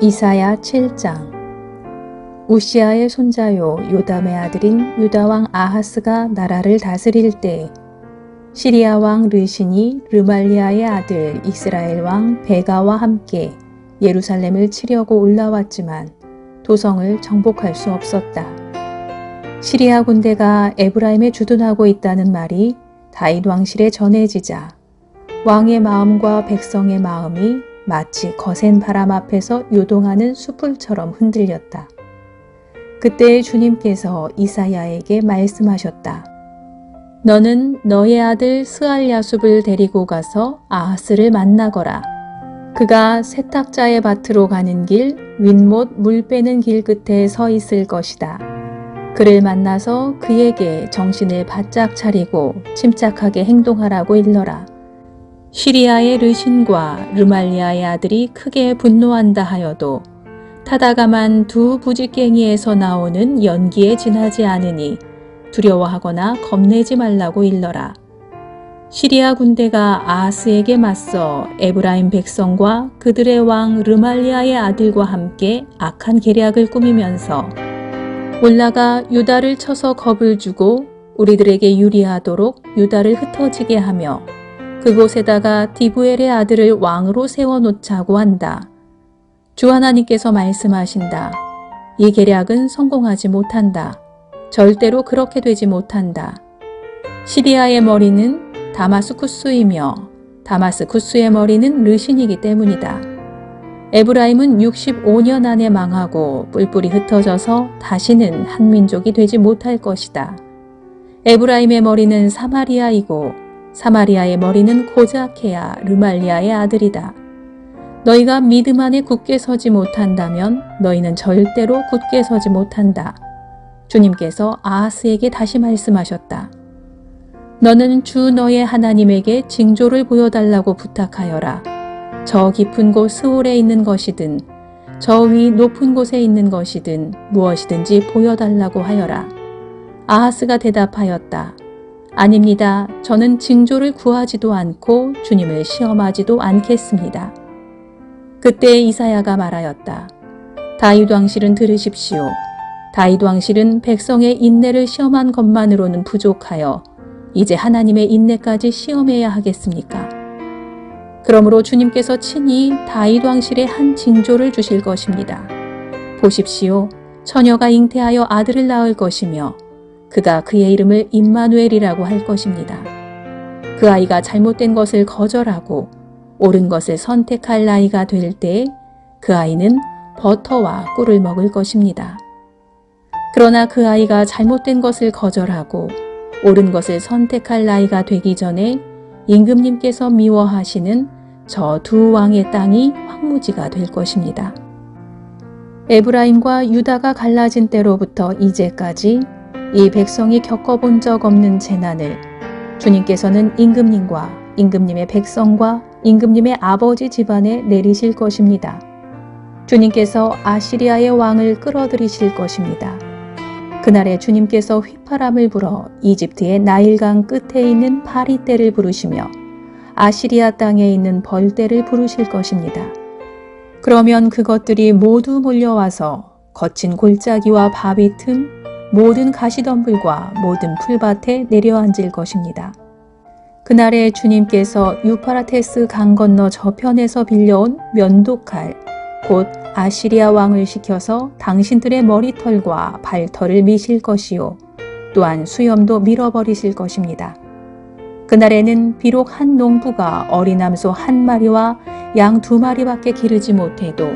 이사야 7장. 우시아의 손자요 요담의 아들인 유다왕 아하스가 나라를 다스릴 때에 시리아 왕 르신이 르말리아의 아들 이스라엘 왕 베가와 함께 예루살렘을 치려고 올라왔지만 도성을 정복할 수 없었다. 시리아 군대가 에브라임에 주둔하고 있다는 말이 다윗 왕실에 전해지자 왕의 마음과 백성의 마음이 마치 거센 바람 앞에서 요동하는 숯불처럼 흔들렸다. 그때 주님께서 이사야에게 말씀하셨다. 너는 너의 아들 스알야숲을 데리고 가서 아하스를 만나거라. 그가 세탁자의 밭으로 가는 길, 윗못 물 빼는 길 끝에 서 있을 것이다. 그를 만나서 그에게 정신을 바짝 차리고 침착하게 행동하라고 일러라. 시리아의 르신과 르말리아의 아들이 크게 분노한다 하여도 타다가만 두 부직갱이에서 나오는 연기에 지나지 않으니 두려워하거나 겁내지 말라고 일러라. 시리아 군대가 아하스에게 맞서 에브라임 백성과 그들의 왕 르말리아의 아들과 함께 악한 계략을 꾸미면서 올라가 유다를 쳐서 겁을 주고 우리들에게 유리하도록 유다를 흩어지게 하며 그곳에다가 디브엘의 아들을 왕으로 세워놓자고 한다. 주 하나님께서 말씀하신다. 이 계략은 성공하지 못한다. 절대로 그렇게 되지 못한다. 시리아의 머리는 다마스쿠스이며 다마스쿠스의 머리는 르신이기 때문이다. 에브라임은 65년 안에 망하고 뿔뿔이 흩어져서 다시는 한 민족이 되지 못할 것이다. 에브라임의 머리는 사마리아이고 사마리아의 머리는 고자케야 르말리아의 아들이다. 너희가 믿음 안에 굳게 서지 못한다면 너희는 절대로 굳게 서지 못한다. 주님께서 아하스에게 다시 말씀하셨다. 너는 주 너의 하나님에게 징조를 보여달라고 부탁하여라. 저 깊은 곳 스올에 있는 것이든 저 위 높은 곳에 있는 것이든 무엇이든지 보여달라고 하여라. 아하스가 대답하였다. 아닙니다. 저는 징조를 구하지도 않고 주님을 시험하지도 않겠습니다. 그때 이사야가 말하였다. 다윗 왕실은 들으십시오. 다윗 왕실은 백성의 인내를 시험한 것만으로는 부족하여 이제 하나님의 인내까지 시험해야 하겠습니까? 그러므로 주님께서 친히 다윗 왕실에 한 징조를 주실 것입니다. 보십시오. 처녀가 잉태하여 아들을 낳을 것이며 그가 그의 이름을 임마누엘이라고 할 것입니다. 그 아이가 잘못된 것을 거절하고 옳은 것을 선택할 나이가 될 때 그 아이는 버터와 꿀을 먹을 것입니다. 그러나 그 아이가 잘못된 것을 거절하고 옳은 것을 선택할 나이가 되기 전에 임금님께서 미워하시는 저 두 왕의 땅이 황무지가 될 것입니다. 에브라임과 유다가 갈라진 때로부터 이제까지 이 백성이 겪어본 적 없는 재난을 주님께서는 임금님과 임금님의 백성과 임금님의 아버지 집안에 내리실 것입니다. 주님께서 아시리아의 왕을 끌어들이실 것입니다. 그날에 주님께서 휘파람을 불어 이집트의 나일강 끝에 있는 바리떼를 부르시며 아시리아 땅에 있는 벌떼를 부르실 것입니다. 그러면 그것들이 모두 몰려와서 거친 골짜기와 바위 틈 모든 가시덤불과 모든 풀밭에 내려앉을 것입니다. 그날에 주님께서 유파라테스 강 건너 저편에서 빌려온 면도칼 곧 아시리아 왕을 시켜서 당신들의 머리털과 발털을 미실 것이요 또한 수염도 밀어버리실 것입니다. 그날에는 비록 한 농부가 어린 암소 한 마리와 양 두 마리밖에 기르지 못해도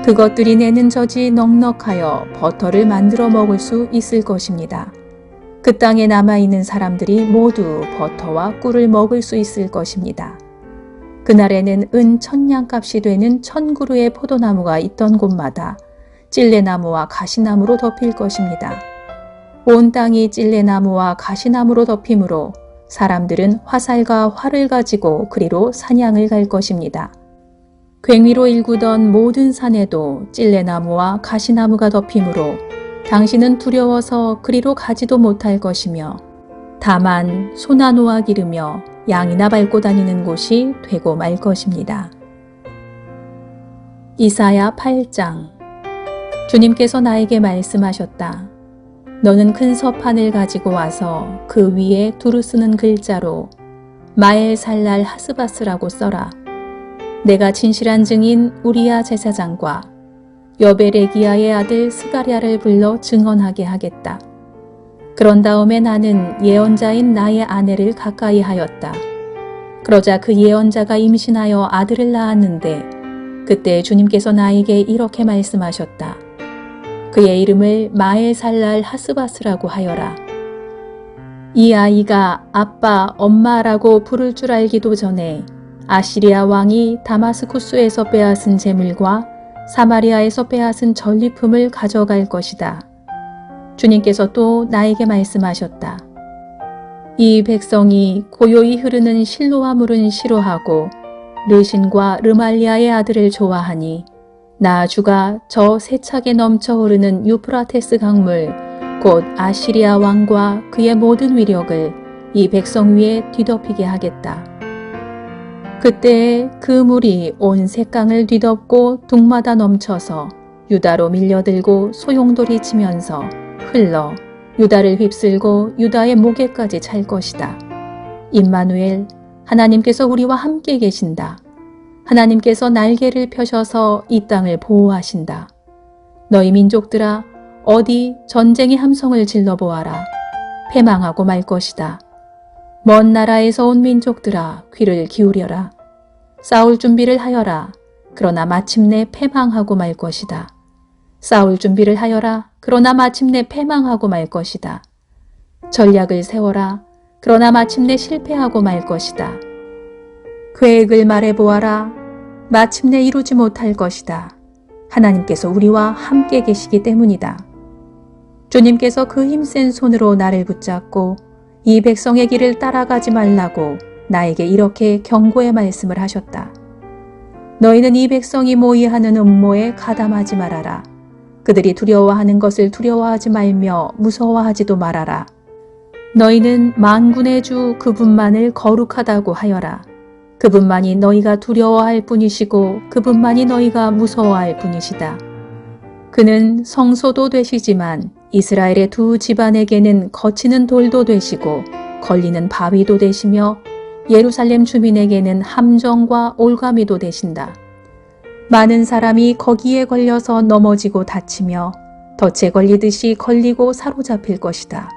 그것들이 내는 젖이 넉넉하여 버터를 만들어 먹을 수 있을 것입니다. 그 땅에 남아있는 사람들이 모두 버터와 꿀을 먹을 수 있을 것입니다. 그날에는 은 1000냥값이 되는 1000그루의 포도나무가 있던 곳마다 찔레나무와 가시나무로 덮일 것입니다. 온 땅이 찔레나무와 가시나무로 덮이므로 사람들은 화살과 활을 가지고 그리로 사냥을 갈 것입니다. 괭이로 일구던 모든 산에도 찔레나무와 가시나무가 덮이므로 당신은 두려워서 그리로 가지도 못할 것이며 다만 소나 노아 기르며 양이나 밟고 다니는 곳이 되고 말 것입니다. 이사야 8장. 주님께서 나에게 말씀하셨다. 너는 큰 서판을 가지고 와서 그 위에 두루 쓰는 글자로 마엘살랄 하스바스라고 써라. 내가 진실한 증인 우리야 제사장과 여베레기야의 아들 스가랴를 불러 증언하게 하겠다. 그런 다음에 나는 예언자인 나의 아내를 가까이 하였다. 그러자 그 예언자가 임신하여 아들을 낳았는데 그때 주님께서 나에게 이렇게 말씀하셨다. 그의 이름을 마엘살랄 하스바스라고 하여라. 이 아이가 아빠, 엄마라고 부를 줄 알기도 전에 아시리아 왕이 다마스쿠스에서 빼앗은 재물과 사마리아에서 빼앗은 전리품을 가져갈 것이다. 주님께서 또 나에게 말씀하셨다. 이 백성이 고요히 흐르는 실로와 물은 싫어하고 르신과 르말리아의 아들을 좋아하니 나 주가 저 세차게 넘쳐 흐르는 유프라테스 강물 곧 아시리아 왕과 그의 모든 위력을 이 백성 위에 뒤덮이게 하겠다. 그때에 그 물이 온 셋강을 뒤덮고 둥마다 넘쳐서 유다로 밀려들고 소용돌이 치면서 흘러 유다를 휩쓸고 유다의 목에까지 찰 것이다. 임마누엘, 하나님께서 우리와 함께 계신다. 하나님께서 날개를 펴셔서 이 땅을 보호하신다. 너희 민족들아, 어디 전쟁의 함성을 질러보아라. 패망하고 말 것이다. 먼 나라에서 온 민족들아, 귀를 기울여라. 싸울 준비를 하여라. 그러나 마침내 패망하고 말 것이다. 싸울 준비를 하여라. 그러나 마침내 패망하고 말 것이다. 전략을 세워라. 그러나 마침내 실패하고 말 것이다. 계획을 말해보아라. 마침내 이루지 못할 것이다. 하나님께서 우리와 함께 계시기 때문이다. 주님께서 그 힘센 손으로 나를 붙잡고 이 백성의 길을 따라가지 말라고 나에게 이렇게 경고의 말씀을 하셨다. 너희는 이 백성이 모의하는 음모에 가담하지 말아라. 그들이 두려워하는 것을 두려워하지 말며 무서워하지도 말아라. 너희는 만군의 주 그분만을 거룩하다고 하여라. 그분만이 너희가 두려워할 뿐이시고 그분만이 너희가 무서워할 뿐이시다. 그는 성소도 되시지만 이스라엘의 두 집안에게는 거치는 돌도 되시고 걸리는 바위도 되시며 예루살렘 주민에게는 함정과 올가미도 되신다. 많은 사람이 거기에 걸려서 넘어지고 다치며 덫에 걸리듯이 걸리고 사로잡힐 것이다.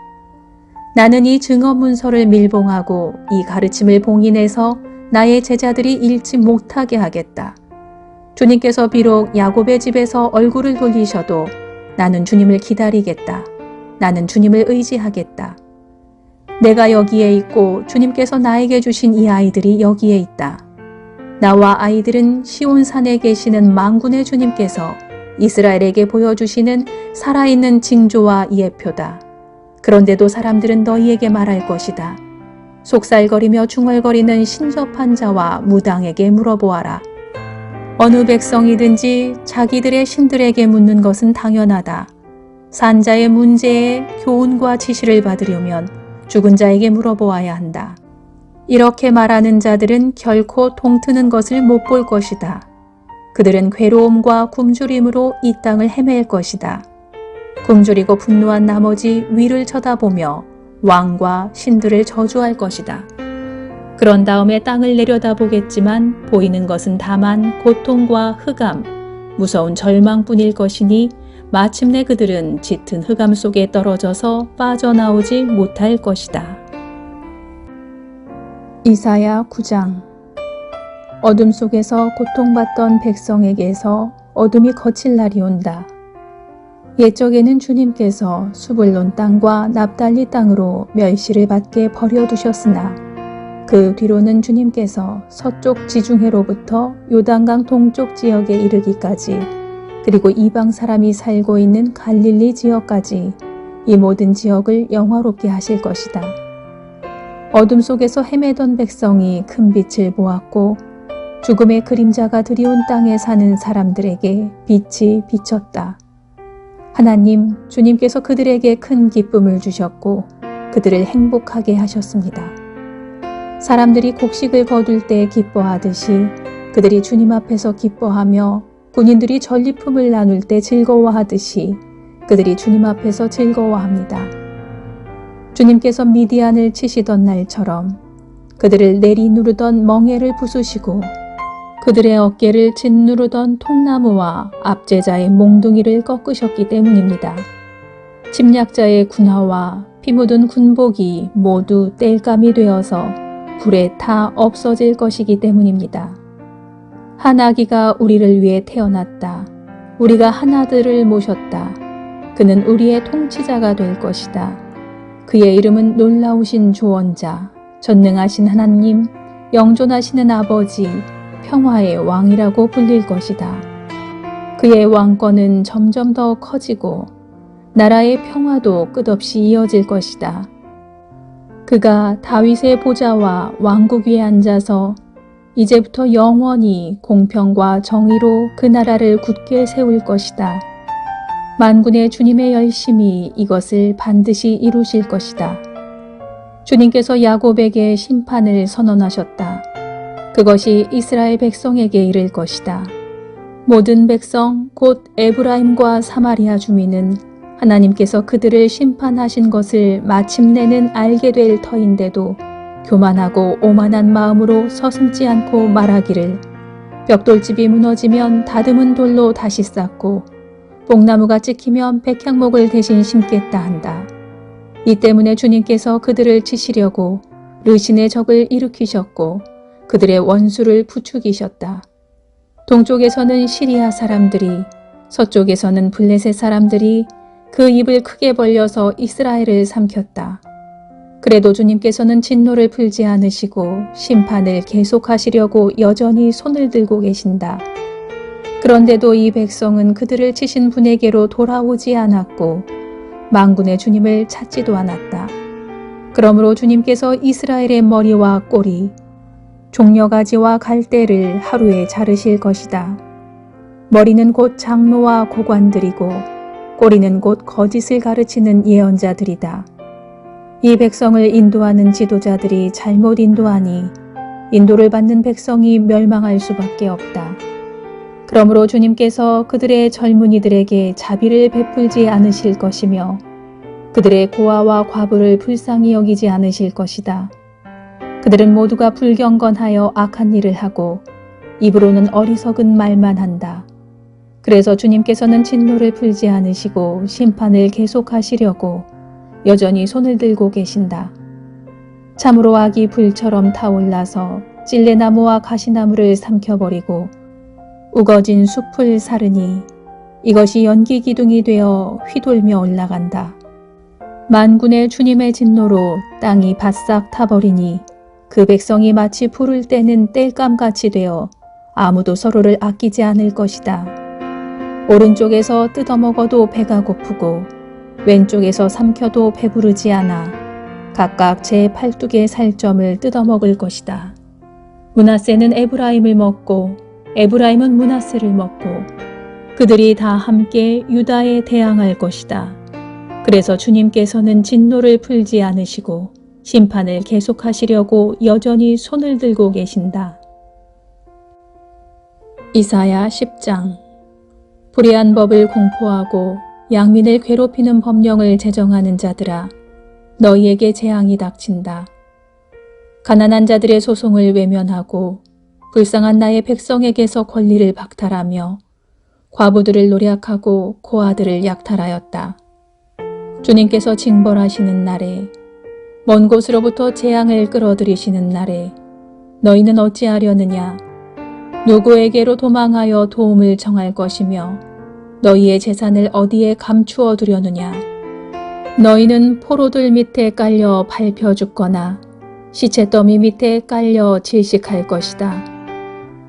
나는 이 증언 문서를 밀봉하고 이 가르침을 봉인해서 나의 제자들이 읽지 못하게 하겠다. 주님께서 비록 야곱의 집에서 얼굴을 돌리셔도 나는 주님을 기다리겠다. 나는 주님을 의지하겠다. 내가 여기에 있고 주님께서 나에게 주신 이 아이들이 여기에 있다. 나와 아이들은 시온산에 계시는 만군의 주님께서 이스라엘에게 보여주시는 살아있는 징조와 예표다. 그런데도 사람들은 너희에게 말할 것이다. 속살거리며 중얼거리는 신접한 자와 무당에게 물어보아라. 어느 백성이든지 자기들의 신들에게 묻는 것은 당연하다. 산자의 문제에 교훈과 지시를 받으려면 죽은 자에게 물어보아야 한다. 이렇게 말하는 자들은 결코 동트는 것을 못 볼 것이다. 그들은 괴로움과 굶주림으로 이 땅을 헤맬 것이다. 굶주리고 분노한 나머지 위를 쳐다보며 왕과 신들을 저주할 것이다. 그런 다음에 땅을 내려다보겠지만 보이는 것은 다만 고통과 흑암, 무서운 절망뿐일 것이니 마침내 그들은 짙은 흑암 속에 떨어져서 빠져나오지 못할 것이다. 이사야 9장. 어둠 속에서 고통받던 백성에게서 어둠이 거칠 날이 온다. 옛적에는 주님께서 수불론 땅과 납달리 땅으로 멸시를 받게 버려두셨으나 그 뒤로는 주님께서 서쪽 지중해로부터 요단강 동쪽 지역에 이르기까지 그리고 이방 사람이 살고 있는 갈릴리 지역까지 이 모든 지역을 영화롭게 하실 것이다. 어둠 속에서 헤매던 백성이 큰 빛을 보았고 죽음의 그림자가 드리운 땅에 사는 사람들에게 빛이 비쳤다. 하나님, 주님께서 그들에게 큰 기쁨을 주셨고 그들을 행복하게 하셨습니다. 사람들이 곡식을 거둘 때 기뻐하듯이 그들이 주님 앞에서 기뻐하며 군인들이 전리품을 나눌 때 즐거워하듯이 그들이 주님 앞에서 즐거워합니다. 주님께서 미디안을 치시던 날처럼 그들을 내리누르던 멍에를 부수시고 그들의 어깨를 짓누르던 통나무와 압제자의 몽둥이를 꺾으셨기 때문입니다. 침략자의 군화와 피 묻은 군복이 모두 땔감이 되어서 불에 타 없어질 것이기 때문입니다. 한 아기가 우리를 위해 태어났다. 우리가 한 아들을 모셨다. 그는 우리의 통치자가 될 것이다. 그의 이름은 놀라우신 조언자, 전능하신 하나님, 영존하시는 아버지, 평화의 왕이라고 불릴 것이다. 그의 왕권은 점점 더 커지고 나라의 평화도 끝없이 이어질 것이다. 그가 다윗의 보좌와 왕국 위에 앉아서 이제부터 영원히 공평과 정의로 그 나라를 굳게 세울 것이다. 만군의 주님의 열심히 이것을 반드시 이루실 것이다. 주님께서 야곱에게 심판을 선언하셨다. 그것이 이스라엘 백성에게 이를 것이다. 모든 백성 곧 에브라임과 사마리아 주민은 하나님께서 그들을 심판하신 것을 마침내는 알게 될 터인데도 교만하고 오만한 마음으로 서슴지 않고 말하기를 벽돌집이 무너지면 다듬은 돌로 다시 쌓고 뽕나무가 찍히면 백향목을 대신 심겠다 한다. 이 때문에 주님께서 그들을 치시려고 르신의 적을 일으키셨고 그들의 원수를 부추기셨다. 동쪽에서는 시리아 사람들이, 서쪽에서는 블레셋 사람들이 그 입을 크게 벌려서 이스라엘을 삼켰다. 그래도 주님께서는 진노를 풀지 않으시고 심판을 계속하시려고 여전히 손을 들고 계신다. 그런데도 이 백성은 그들을 치신 분에게로 돌아오지 않았고 만군의 주님을 찾지도 않았다. 그러므로 주님께서 이스라엘의 머리와 꼬리, 종려가지와 갈대를 하루에 자르실 것이다. 머리는 곧 장로와 고관들이고 꼬리는 곧 거짓을 가르치는 예언자들이다. 이 백성을 인도하는 지도자들이 잘못 인도하니 인도를 받는 백성이 멸망할 수밖에 없다. 그러므로 주님께서 그들의 젊은이들에게 자비를 베풀지 않으실 것이며 그들의 고아와 과부를 불쌍히 여기지 않으실 것이다. 그들은 모두가 불경건하여 악한 일을 하고 입으로는 어리석은 말만 한다. 그래서 주님께서는 진노를 풀지 않으시고 심판을 계속하시려고 여전히 손을 들고 계신다. 참으로 악이 불처럼 타올라서 찔레나무와 가시나무를 삼켜버리고 우거진 숲을 사르니 이것이 연기 기둥이 되어 휘돌며 올라간다. 만군의 주님의 진노로 땅이 바싹 타버리니 그 백성이 마치 불을 떼는 땔감같이 되어 아무도 서로를 아끼지 않을 것이다. 오른쪽에서 뜯어먹어도 배가 고프고 왼쪽에서 삼켜도 배부르지 않아 각각 제 팔뚝의 살점을 뜯어먹을 것이다. 므낫세는 에브라임을 먹고 에브라임은 므낫세를 먹고 그들이 다 함께 유다에 대항할 것이다. 그래서 주님께서는 진노를 풀지 않으시고 심판을 계속하시려고 여전히 손을 들고 계신다. 이사야 10장. 불의한 법을 공포하고 양민을 괴롭히는 법령을 제정하는 자들아, 너희에게 재앙이 닥친다. 가난한 자들의 소송을 외면하고 불쌍한 나의 백성에게서 권리를 박탈하며 과부들을 노략하고 고아들을 약탈하였다. 주님께서 징벌하시는 날에, 먼 곳으로부터 재앙을 끌어들이시는 날에 너희는 어찌하려느냐? 누구에게로 도망하여 도움을 청할 것이며 너희의 재산을 어디에 감추어 두려느냐? 너희는 포로들 밑에 깔려 밟혀 죽거나 시체더미 밑에 깔려 질식할 것이다.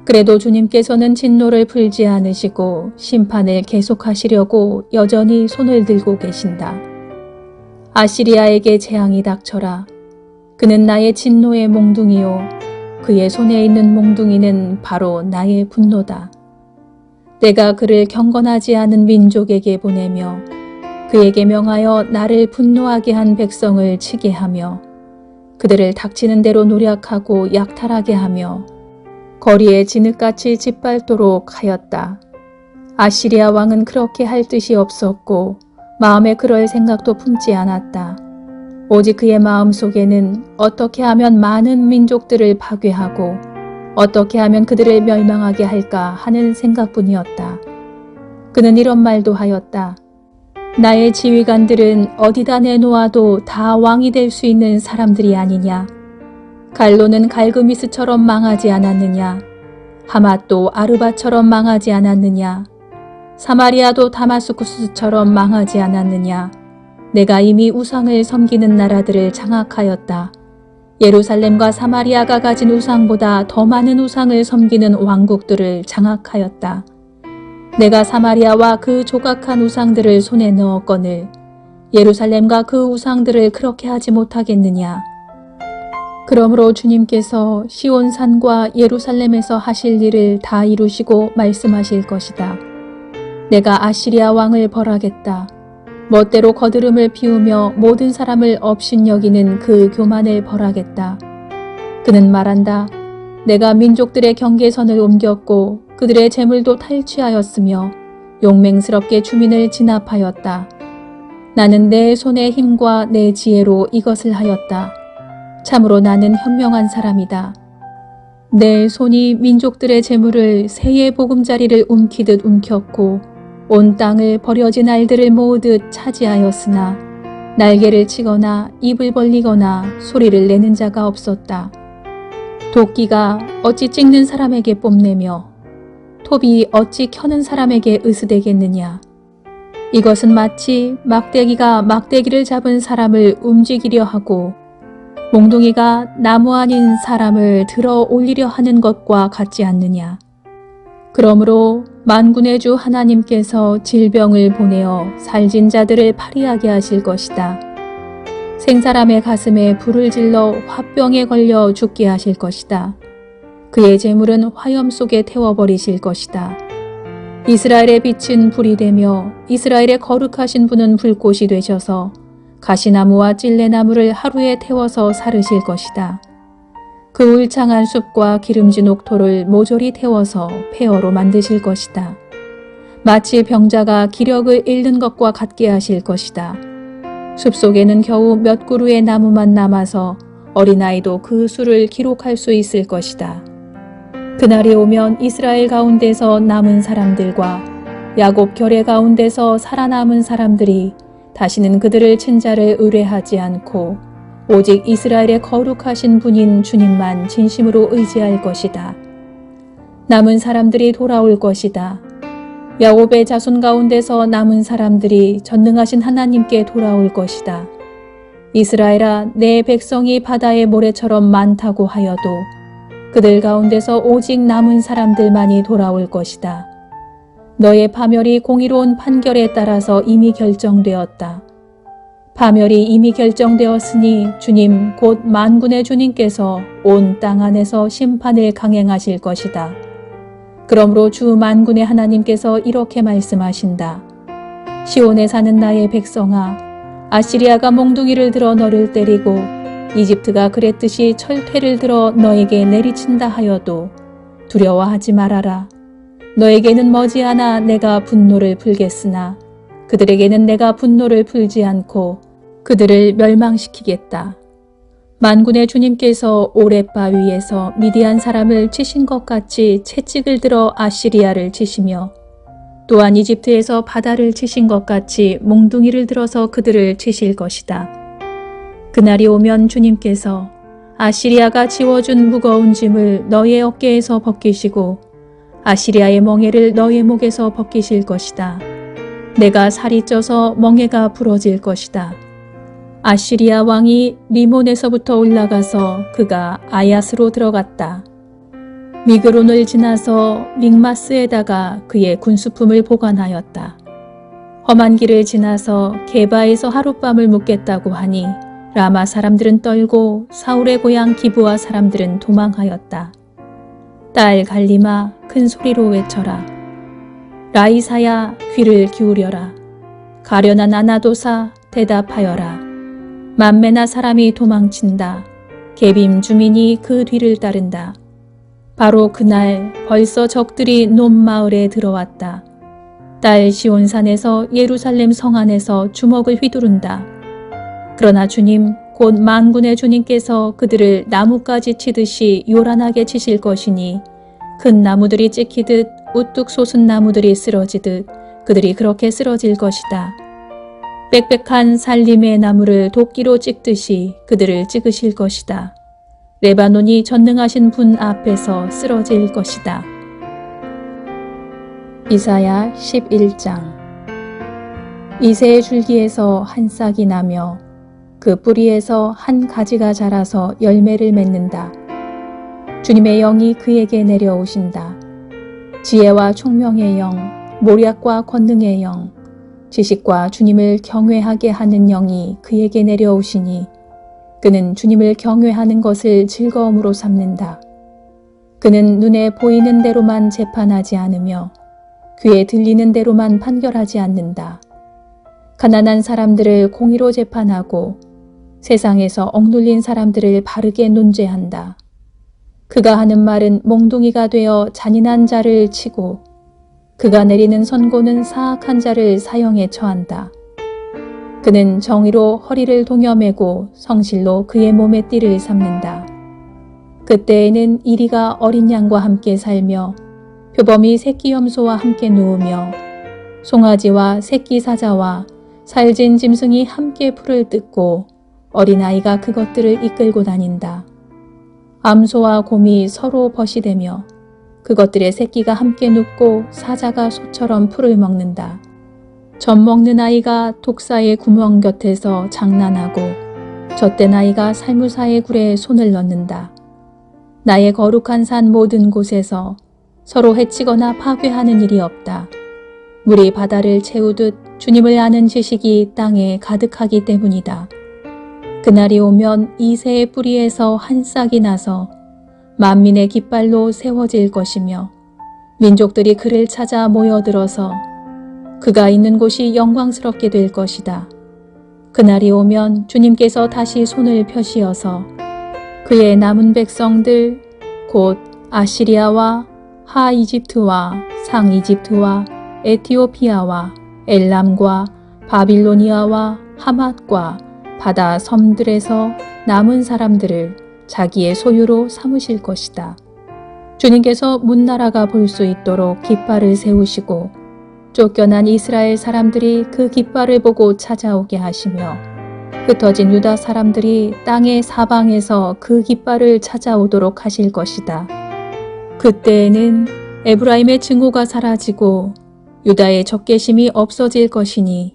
그래도 주님께서는 진노를 풀지 않으시고 심판을 계속하시려고 여전히 손을 들고 계신다. 아시리아에게 재앙이 닥쳐라. 그는 나의 진노의 몽둥이요. 그의 손에 있는 몽둥이는 바로 나의 분노다. 내가 그를 경건하지 않은 민족에게 보내며 그에게 명하여 나를 분노하게 한 백성을 치게 하며 그들을 닥치는 대로 노략하고 약탈하게 하며 거리에 진흙같이 짓밟도록 하였다. 아시리아 왕은 그렇게 할 뜻이 없었고 마음에 그럴 생각도 품지 않았다. 오직 그의 마음속에는 어떻게 하면 많은 민족들을 파괴하고 어떻게 하면 그들을 멸망하게 할까 하는 생각뿐이었다. 그는 이런 말도 하였다. 나의 지휘관들은 어디다 내놓아도 다 왕이 될 수 있는 사람들이 아니냐. 갈로는 갈그미스처럼 망하지 않았느냐. 하맛도 아르바처럼 망하지 않았느냐. 사마리아도 다마스쿠스처럼 망하지 않았느냐. 내가 이미 우상을 섬기는 나라들을 장악하였다. 예루살렘과 사마리아가 가진 우상보다 더 많은 우상을 섬기는 왕국들을 장악하였다. 내가 사마리아와 그 조각한 우상들을 손에 넣었거늘 예루살렘과 그 우상들을 그렇게 하지 못하겠느냐. 그러므로 주님께서 시온산과 예루살렘에서 하실 일을 다 이루시고 말씀하실 것이다. 내가 아시리아 왕을 벌하겠다. 멋대로 거드름을 피우며 모든 사람을 업신여기는 그 교만을 벌하겠다. 그는 말한다. 내가 민족들의 경계선을 옮겼고 그들의 재물도 탈취하였으며 용맹스럽게 주민을 진압하였다. 나는 내 손의 힘과 내 지혜로 이것을 하였다. 참으로 나는 현명한 사람이다. 내 손이 민족들의 재물을 새의 보금자리를 움키듯 움켰고 온 땅을 버려진 알들을 모으듯 차지하였으나 날개를 치거나 입을 벌리거나 소리를 내는 자가 없었다. 도끼가 어찌 찍는 사람에게 뽐내며 톱이 어찌 켜는 사람에게 으스대겠느냐. 이것은 마치 막대기가 막대기를 잡은 사람을 움직이려 하고 몽둥이가 나무 아닌 사람을 들어 올리려 하는 것과 같지 않느냐. 그러므로 만군의 주 하나님께서 질병을 보내어 살진 자들을 파리하게 하실 것이다. 생사람의 가슴에 불을 질러 화병에 걸려 죽게 하실 것이다. 그의 재물은 화염 속에 태워버리실 것이다. 이스라엘의 빛은 불이 되며 이스라엘의 거룩하신 분은 불꽃이 되셔서 가시나무와 찔레나무를 하루에 태워서 사르실 것이다. 그 울창한 숲과 기름진 옥토를 모조리 태워서 폐허로 만드실 것이다. 마치 병자가 기력을 잃는 것과 같게 하실 것이다. 숲속에는 겨우 몇 그루의 나무만 남아서 어린아이도 그 수를 기록할 수 있을 것이다. 그날이 오면 이스라엘 가운데서 남은 사람들과 야곱 결의 가운데서 살아남은 사람들이 다시는 그들을 친자를 의뢰하지 않고 오직 이스라엘의 거룩하신 분인 주님만 진심으로 의지할 것이다. 남은 사람들이 돌아올 것이다. 야곱의 자손 가운데서 남은 사람들이 전능하신 하나님께 돌아올 것이다. 이스라엘아, 내 백성이 바다의 모래처럼 많다고 하여도 그들 가운데서 오직 남은 사람들만이 돌아올 것이다. 너의 파멸이 공의로운 판결에 따라서 이미 결정되었다. 파멸이 이미 결정되었으니 주님 곧 만군의 주님께서 온 땅 안에서 심판을 강행하실 것이다. 그러므로 주 만군의 하나님께서 이렇게 말씀하신다. 시온에 사는 나의 백성아, 아시리아가 몽둥이를 들어 너를 때리고 이집트가 그랬듯이 철퇴를 들어 너에게 내리친다 하여도 두려워하지 말아라. 너에게는 머지않아 내가 분노를 풀겠으나 그들에게는 내가 분노를 풀지 않고 그들을 멸망시키겠다. 만군의 주님께서 오랫바 위에서 미디안 사람을 치신 것 같이 채찍을 들어 아시리아를 치시며 또한 이집트에서 바다를 치신 것 같이 몽둥이를 들어서 그들을 치실 것이다. 그날이 오면 주님께서 아시리아가 지워준 무거운 짐을 너의 어깨에서 벗기시고 아시리아의 멍에를 너의 목에서 벗기실 것이다. 내가 살이 쪄서 멍에가 부러질 것이다. 아시리아 왕이 리몬에서부터 올라가서 그가 아얏으로 들어갔다. 미그론을 지나서 믹마스에다가 그의 군수품을 보관하였다. 험한 길을 지나서 게바에서 하룻밤을 묵겠다고 하니 라마 사람들은 떨고 사울의 고향 기브아 사람들은 도망하였다. 딸 갈리마 큰 소리로 외쳐라. 라이사야 귀를 기울여라. 가련한 아나도사 대답하여라. 만메나 사람이 도망친다. 게빔 주민이 그 뒤를 따른다. 바로 그날 벌써 적들이 논 마을에 들어왔다. 딸 시온산에서 예루살렘 성 안에서 주먹을 휘두른다. 그러나 주님 곧 만군의 주님께서 그들을 나뭇가지 치듯이 요란하게 치실 것이니 큰 나무들이 찍히듯 우뚝 솟은 나무들이 쓰러지듯 그들이 그렇게 쓰러질 것이다. 빽빽한 살림의 나무를 도끼로 찍듯이 그들을 찍으실 것이다. 레바논이 전능하신 분 앞에서 쓰러질 것이다. 이사야 11장. 이새의 줄기에서 한 싹이 나며 그 뿌리에서 한 가지가 자라서 열매를 맺는다. 주님의 영이 그에게 내려오신다. 지혜와 총명의 영, 모략과 권능의 영, 지식과 주님을 경외하게 하는 영이 그에게 내려오시니 그는 주님을 경외하는 것을 즐거움으로 삼는다. 그는 눈에 보이는 대로만 재판하지 않으며 귀에 들리는 대로만 판결하지 않는다. 가난한 사람들을 공의로 재판하고 세상에서 억눌린 사람들을 바르게 논죄한다. 그가 하는 말은 몽둥이가 되어 잔인한 자를 치고 그가 내리는 선고는 사악한 자를 사형에 처한다. 그는 정의로 허리를 동여매고 성실로 그의 몸에 띠를 삼는다. 그때에는 이리가 어린 양과 함께 살며 표범이 새끼 염소와 함께 누우며 송아지와 새끼 사자와 살진 짐승이 함께 풀을 뜯고 어린아이가 그것들을 이끌고 다닌다. 암소와 곰이 서로 벗이되며 그것들의 새끼가 함께 눕고 사자가 소처럼 풀을 먹는다. 젖 먹는 아이가 독사의 구멍 곁에서 장난하고 젖된 아이가 살무사의 굴에 손을 넣는다. 나의 거룩한 산 모든 곳에서 서로 해치거나 파괴하는 일이 없다. 물이 바다를 채우듯 주님을 아는 지식이 땅에 가득하기 때문이다. 그날이 오면 이새의 뿌리에서 한 싹이 나서 만민의 깃발로 세워질 것이며 민족들이 그를 찾아 모여들어서 그가 있는 곳이 영광스럽게 될 것이다. 그날이 오면 주님께서 다시 손을 펴시어서 그의 남은 백성들 곧 아시리아와 하 이집트와 상 이집트와 에티오피아와 엘람과 바빌로니아와 하맛과 바다 섬들에서 남은 사람들을 자기의 소유로 삼으실 것이다. 주님께서 문나라가 볼 수 있도록 깃발을 세우시고 쫓겨난 이스라엘 사람들이 그 깃발을 보고 찾아오게 하시며 흩어진 유다 사람들이 땅의 사방에서 그 깃발을 찾아오도록 하실 것이다. 그때에는 에브라임의 증오가 사라지고 유다의 적개심이 없어질 것이니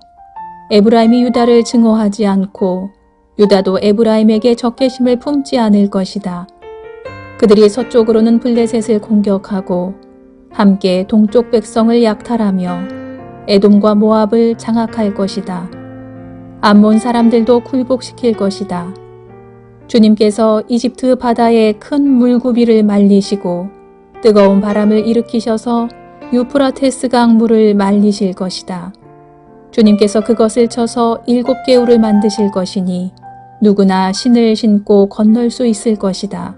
에브라임이 유다를 증오하지 않고 유다도 에브라임에게 적개심을 품지 않을 것이다. 그들이 서쪽으로는 블레셋을 공격하고 함께 동쪽 백성을 약탈하며 에돔과 모압을 장악할 것이다. 암몬 사람들도 굴복시킬 것이다. 주님께서 이집트 바다에 큰 물구비를 말리시고 뜨거운 바람을 일으키셔서 유프라테스강 물을 말리실 것이다. 주님께서 그것을 쳐서 7개울을 만드실 것이니 누구나 신을 신고 건널 수 있을 것이다.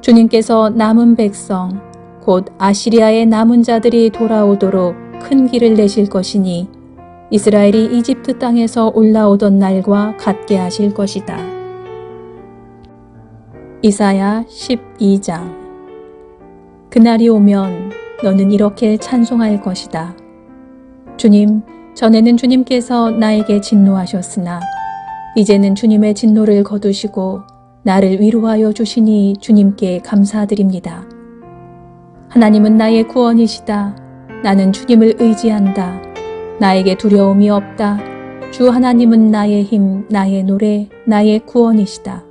주님께서 남은 백성 곧 아시리아의 남은 자들이 돌아오도록 큰 길을 내실 것이니 이스라엘이 이집트 땅에서 올라오던 날과 같게 하실 것이다. 이사야 12장. 그날이 오면 너는 이렇게 찬송할 것이다. 주님, 전에는 주님께서 나에게 진노하셨으나 이제는 주님의 진노를 거두시고 나를 위로하여 주시니 주님께 감사드립니다. 하나님은 나의 구원이시다. 나는 주님을 의지한다. 나에게 두려움이 없다. 주 하나님은 나의 힘, 나의 노래, 나의 구원이시다.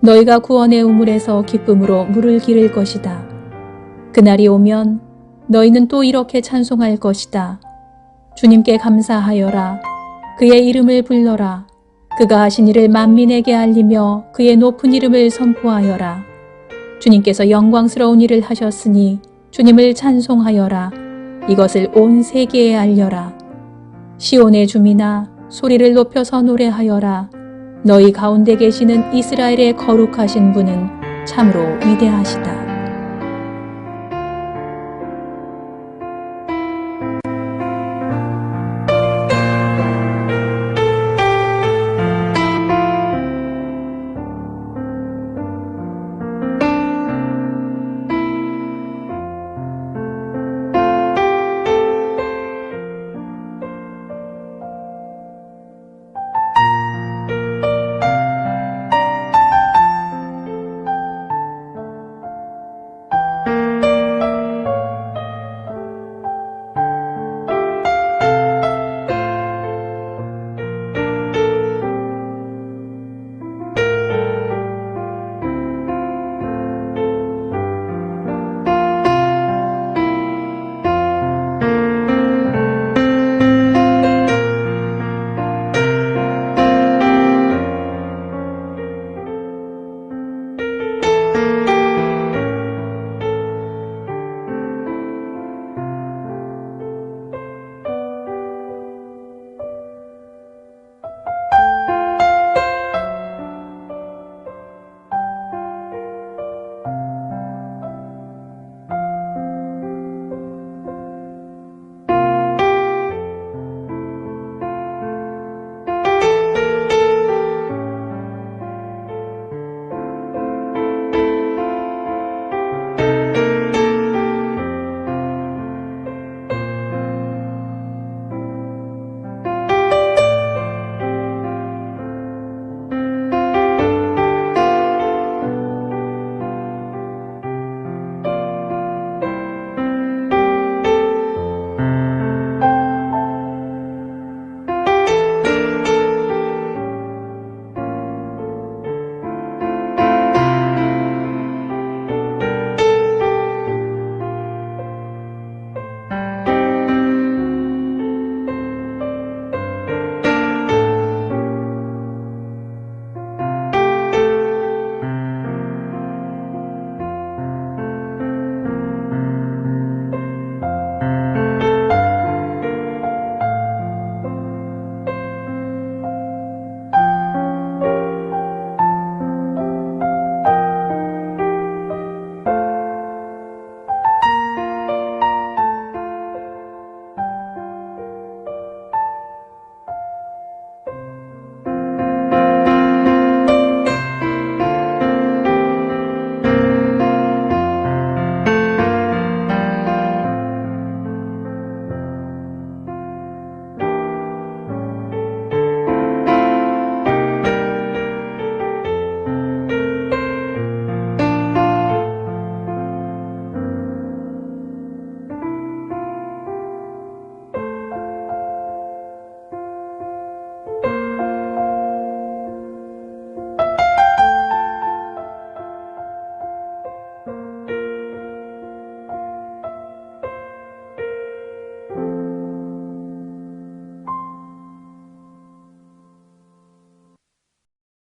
너희가 구원의 우물에서 기쁨으로 물을 기를 것이다. 그날이 오면 너희는 또 이렇게 찬송할 것이다. 주님께 감사하여라. 그의 이름을 불러라. 그가 하신 일을 만민에게 알리며 그의 높은 이름을 선포하여라. 주님께서 영광스러운 일을 하셨으니 주님을 찬송하여라. 이것을 온 세계에 알려라. 시온의 주민아, 소리를 높여서 노래하여라. 너희 가운데 계시는 이스라엘의 거룩하신 분은 참으로 위대하시다.